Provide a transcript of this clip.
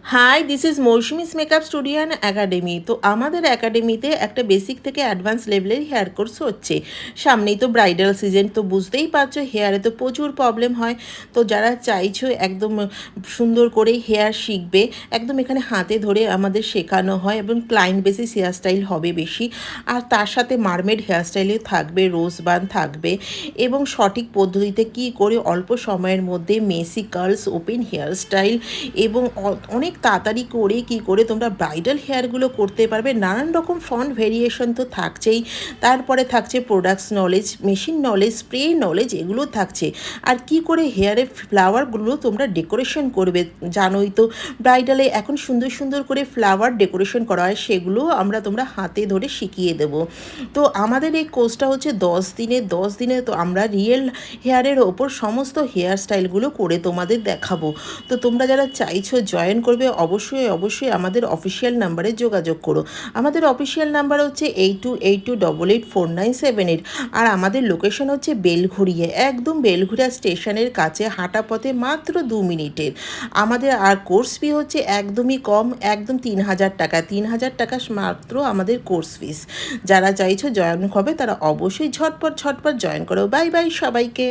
High, this is Mousumi's makeup studio and academy. তো আমাদের একাডেমিতে একটা বেসিক থেকে অ্যাডভান্স লেভেলের হেয়ার কোর্স হচ্ছে। সামনেই তো ব্রাইডাল সিজন, তো বুঝতেই পারছো হেয়ারে তো প্রচুর প্রবলেম হয়। তো যারা চাইছো একদম সুন্দর করে হেয়ার শিখবে, একদম এখানে হাতে ধরে আমাদের শেখানো হয় এবং ক্লায়েন্ট বেসিস হেয়ার স্টাইল হবে বেশি। আর তার সাথে মারমেড হেয়ার স্টাইলে থাকবে, রোজ বান থাকবে এবং সঠিক পদ্ধতিতে কী করে অল্প সময়ের মধ্যে মেসি কার্লস, ওপেন হেয়ার স্টাইল এবং অনেক তাড়াতাড়ি করে কি করে তোমরা ব্রাইডাল হেয়ারগুলো করতে পারবে। নানান রকম ফন্ট ভেরিয়েশন তো থাকছেই, তারপরে থাকছে products knowledge, machine knowledge, spray knowledge, এগুলো থাকছে। আর কি করে হেয়ারে ফ্লাওয়ারগুলো তোমরা ডেকোরেশন করবে, জানোই তো ব্রাইডালে এখন সুন্দর সুন্দর করে ফ্লাওয়ার ডেকোরেশন করা হয়, সেগুলো তোমরা হাতে ধরে শিখিয়ে দেবো। তো আমাদের এই কোর্সটা হচ্ছে 10 দিনে তো আমরা রিয়েল হেয়ারের ওপর সমস্ত হেয়ার স্টাইলগুলো করে তোমাদের দেখাবো। তো তোমরা যারা চাইছো জয়েন করবে, অবশ্যই আমাদের অফিসিয়াল নাম্বারে যোগাযোগ করো। আমাদের অফিসিয়াল নাম্বার হচ্ছে 8282884978। আর আমাদের লোকেশন হচ্ছে বেলঘড়িয়া, একদম বেলঘড়িয়া স্টেশনের কাছে, হাঁটা পথে মাত্র 2 মিনিটের। আমাদের আর কোর্স ফি হচ্ছে একদমই কম, একদম 3000 টাকা। 3000 টাকা মাত্র আমাদের কোর্স ফিস। যারা চাইছো জয়েন হবে তারা অবশ্যই ঝটপট জয়েন করো। বাই বাই সবাইকে।